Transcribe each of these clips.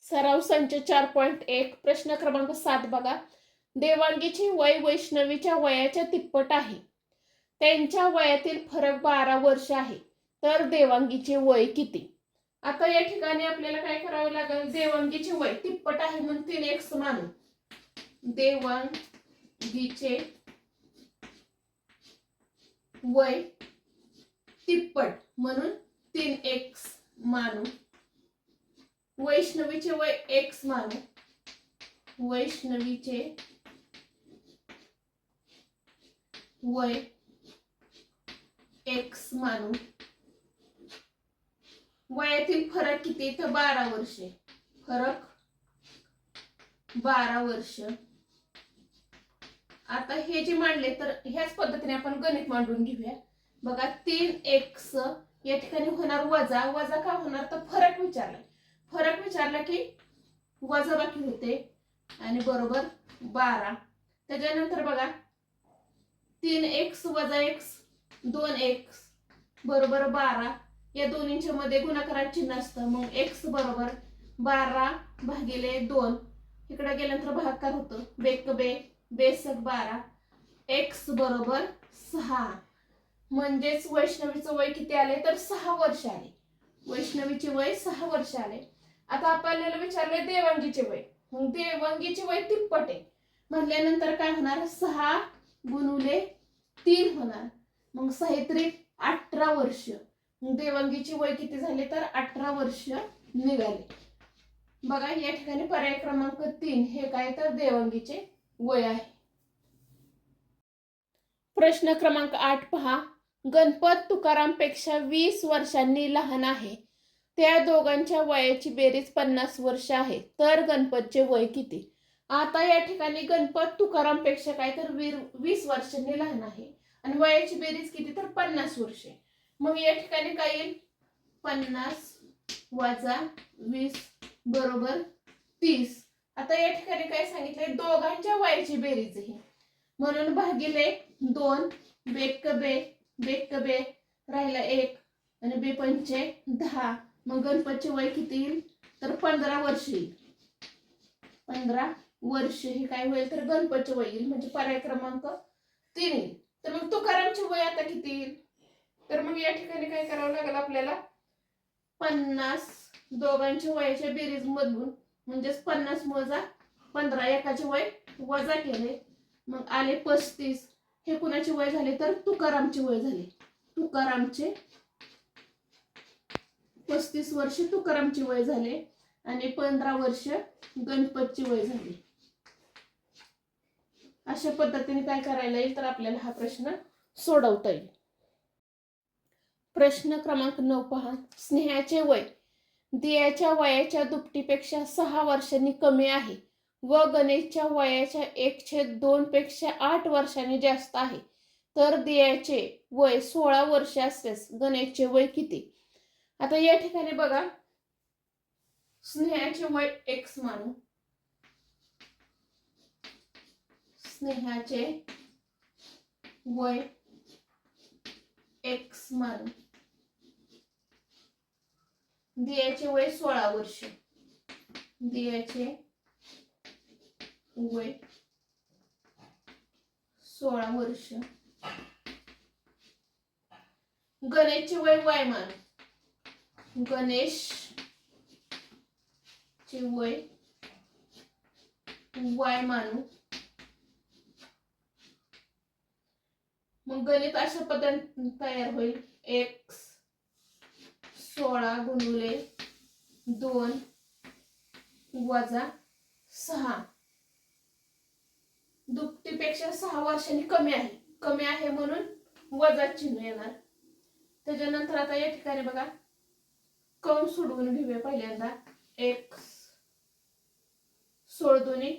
सराव संच 4.1 प्रश्न क्रमांक 7 बघा. देवांगीचे वय वैष्णवीच्या वयाच्या तिप्पट आहे. त्यांच्या वयातील फरक 12 वर्ष आहे. तर देवांगीचे वय किती? आता या ठिकाणी आपल्याला काय करावं लागेल? देवांगीचे वय तिप्पट आहे म्हणून 3x मानू. देवांगीचे वय तिप्पट म्हणून 3x मानू. वैष्णवीचे वय x मानू. वैष्णवीचे वय x मानू. वयातील फरक किती? तर 12 वर्षे. फरक 12 वर्ष. आता हे जे मांडले तर ह्याच पद्धतीने आपण गणित मांडून घेऊया. बघा 3x या ठिकाणी होणार वजा. वजा का होणार? तर फरक विचारलाय. फरक विचारला की वजा बाकी होते आणि बरोबर 12. त्याच्यानंतर बघा 3x वजा x 2x बरोबर 12. या दोन्हींच्या मध्ये गुणाकारात चिन्ह असतं. मग x बरोबर 12 भागिले 2. इकडे गेल्यानंतर भागाकार होतं. बेक बे बेसक 12. x बरोबर 6. म्हणजेच वैष्णवीचं वय किती आले? तर 6 वर्ष आले. वैष्णवीचे वय 6 वर्ष आले. आता आपल्याला विचारले देवांगीचे वय. मग देवांगीचे वय तिप्पट आहे म्हटल्यानंतर काय होणार? 6 गुणुले 3 होणार. मग 6 18 वर्ष. देवांगीचे वय किती झाले? तर 18 वर्ष निघाले. बघा या ठिकाणी पर्याय क्रमांक 3 हे काय? तर देवांगीचे वय आहे. प्रश्न क्रमांक 8 पहा. गणपत तुकारामपेक्षा 20 वर्षांनी लहान आहे. त्या दोघांच्या वयाची बेरीज 50 वर्ष आहे. तर गणपतचे वय किती? आता या ठिकाणी गणपत तुकारामपेक्षा काय? तर 20 वर्षांनी लहान आहे आणि वयाची बेरीज किती? तर 50 वर्षे. मग या ठिकाणी काय येईल? 50 वजा 20 बरोबर 30. आता या ठिकाणी काय सांगितलंय? दोघांच्या वयाची बेरीज आहे म्हणून भागिले 2. बेक बे राहिला 1 आणि बे पंचे 10. मग गणपतचे वय किती येईल? तर 15 वर्ष येईल. 15 वर्ष हे काय होईल? तर गणपतचे वय येईल. म्हणजे पर्याय क्रमांक 3 येईल. तर मग तुकारामचे वय आता किती येईल? तर मग या ठिकाणी काय करावं लागेल आपल्याला? 50 दोघांच्या वयाच्या बेरीज मधून म्हणजेच 50 वजा 15 एकाचे वय वजा केले. मग आले 35. हे कुणाचे वय झाले? तर तुकारामचे वय झाले. तुकारामचे 35 वर्ष तुकारामचे वय झाले आणि 15 वर्ष गणपतचे वय झाले. अशा पद्धतीने काय करायला येईल? तर आपल्याला हा प्रश्न सोडवता येईल. प्रश्न क्रमांक 9 पहा. स्नेहाचे वय दियाच्या वयाच्या दुपटीपेक्षा 6 वर्षांनी कमी आहे व गणेशच्या वयाच्या 1/2 पेक्षा 8 वर्षांनी जास्त आहे. तर दियाचे वय 16 वर्ष असल्यास गणेशचे वय किती? आता या ठिकाणी बघा स्नेहाचे वय x मानू. स्नेहाचे वय x मानू. दियाचे वय 16 वर्ष. दियाचे वय 16 वर्ष. गणेशचे वय y मानू. गणेश चे वय y मानू. मग गणित अशा पद्धतीने तयार होईल. x 16 गुणुले 2 वजा 6. दुपटीपेक्षा 6 वर्षांनी कमी आहे. कमी आहे म्हणून वजा चिन्ह येणार. त्याच्यानंतर आता या ठिकाणी बघा कंस सोडवून घेऊया. पहिल्यांदा x 16 दुनी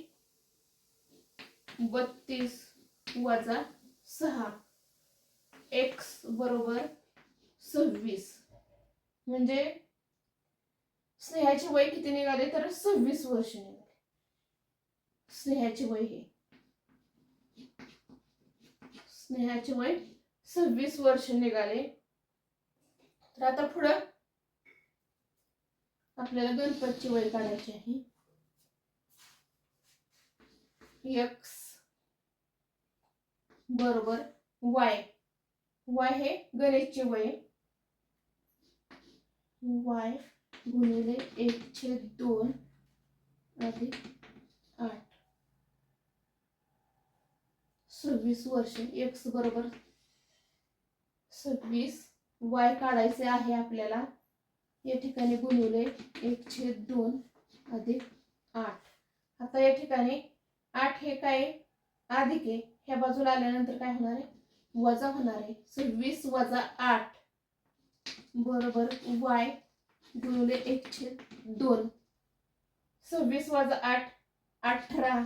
32 वजा 6 x बरोबर 26. म्हणजे स्नेहाचे वय किती निघाले? तर 26 वर्ष निघाले. स्नेहाचे वय हे स्नेहाचे वय 26 वर्ष निघाले. तर आता पुढं आपल्याला गणपतची वय काढायची आहे. एक्स बरोबर वाय. वाय हे गणेशचे वय. वाय गुणिले 1/2 अधिक 8 26 वर्ष. एक्स बरोबर 26. वाय काढायचे आहे आपल्याला. या ठिकाणी गुणिले 1/2 अधिक 8. आता या ठिकाणी 8 हे काय अधिक आहे, ह्या बाजूला आल्यानंतर काय होणार आहे, वजा होणार आहे. 26 वजा 8 बरोबर वाय गुणिले 1/2. 26 वजा 8 18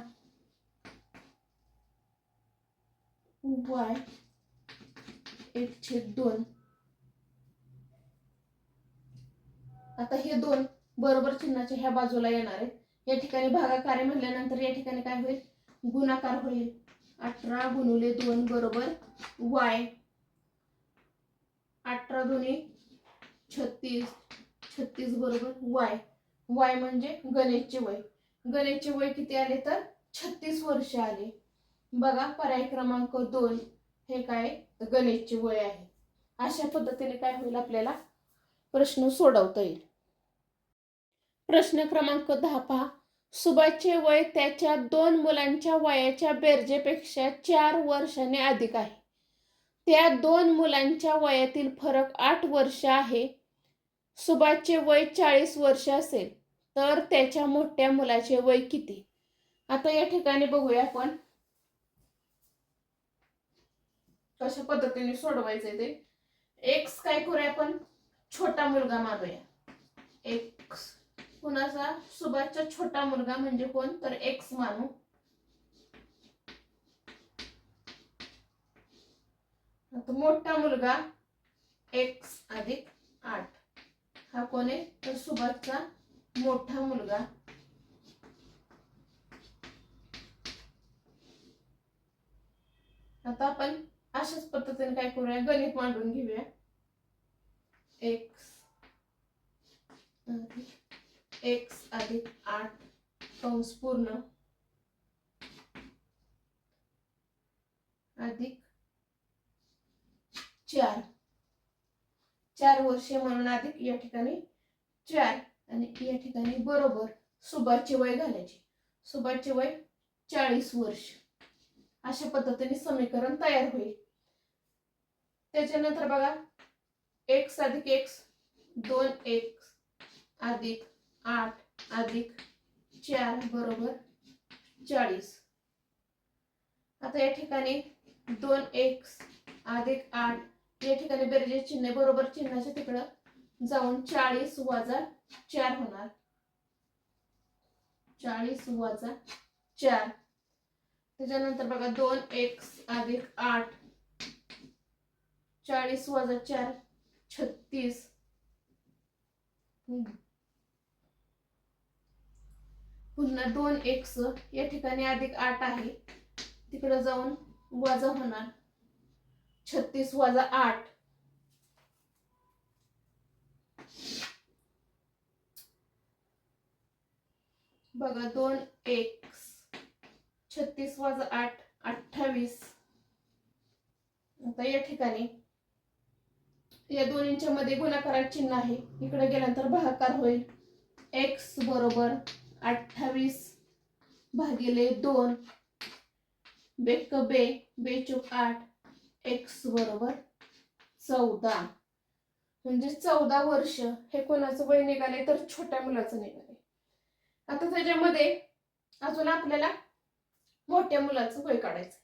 वाय 1/2. आता हे 2 बरोबर चिन्हाचे ह्या बाजूला येणार आहेत. या ठिकाणी भागाकार म्हटल्यानंतर या ठिकाणी काय होईल, गुणाकार होईल. 18 गुणिले 2 बरोबर वाय. 18 दुनी 36. 36 बरोबर वाय. वाय म्हणजे गणेशचे वय. गणेशचे वय किती आले तर 36 वर्ष आले. बघा पर्याय क्रमांक 2 हे काय गणेशचे वय आहे. अशा पद्धतीने काय होईल, आपल्याला प्रश्न सोडवता येईल. प्रश्न क्रमांक 10 पहा. सुभाषचे वय त्याच्या 2 मुलांच्या वयाच्या बेरजेपेक्षा 4 वर्षांनी अधिक आहे. त्या 2 मुलांच्या वयातील फरक 8 वर्ष आहे. सुभाषचे वय 40 वर्ष असेल तर त्याच्या मोठ्या मुलाचे वय किती. आता या ठिकाणी बघूया आपण कशा पद्धतीने सोडवायचे ते. एक्स काय करूया आपण, छोटा मुलगा मानूया. एक्स कुणाचा, सुभाषचा छोटा मुलगा म्हणजे कोण तर एक्स मानू. आता मोठा मुलगा एक्स अधिक 8 हा कोण आहे तर सुभाषचा मोठा मुलगा. आता आपण अशाच पद्धतीने काय करूया, गणित मांडून घेऊया. एक्स अधिक 8 कंस पूर्ण अधिक 4 वर्षे म्हणून अधिक या ठिकाणी 4 आणि या ठिकाणी बरोबर सुभाषचे वय घालायचे. सुभाषचे वय 40 वर्ष. अशा पद्धतीने समीकरण तयार होईल. त्याच्यानंतर बघा एक्स अधिक एक्स 2x अधिक 8 अधिक 4 बरोबर 40. आता या ठिकाणी 2x अधिक 8 या ठिकाणी बेरजे चिन्ह बरोबर चिन्हाच्या तिकडं जाऊन 40 वजा 4 होणार. 40 वजा 4. त्याच्यानंतर बघा 2x अधिक 8 40 वजा 4 36. पुन्हा 2x या ठिकाणी अधिक 8 आहे, तिकडे जाऊन वजा होणार. 36 वजा 8 बघा 2x 36 वजा 8 28. आता या ठिकाणी या दोन्हींच्या मध्ये गुणाकाराचे चिन्ह आहे, इकडे गेल्यानंतर भागाकार होईल. x बरोबर 28 भागिले 2 बेक बे बेचूक 8 x बरोबर 14. म्हणजे 14 वर्ष हे कोणाचं वय निघाले तर छोट्या मुलाचं निघाले. आता त्याच्यामध्ये अजून आपल्याला मोठ्या मुलाचं वय काढायचं.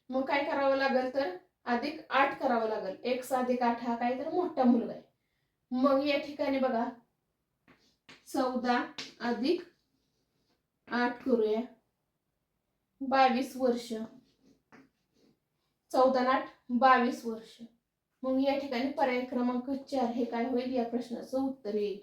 मग काय करावं लागेल तर अधिक 8 करावं लागेल. x अधिक 8 हा काय तर मोठा मुलगा आहे. मग या ठिकाणी बघा 14 अधिक 8 करूया 22 वर्ष. 14 8 22 वर्ष. मग या ठिकाणी पर्याय क्रमांक 4 हे काय होईल, या प्रश्नाचं उत्तर येईल.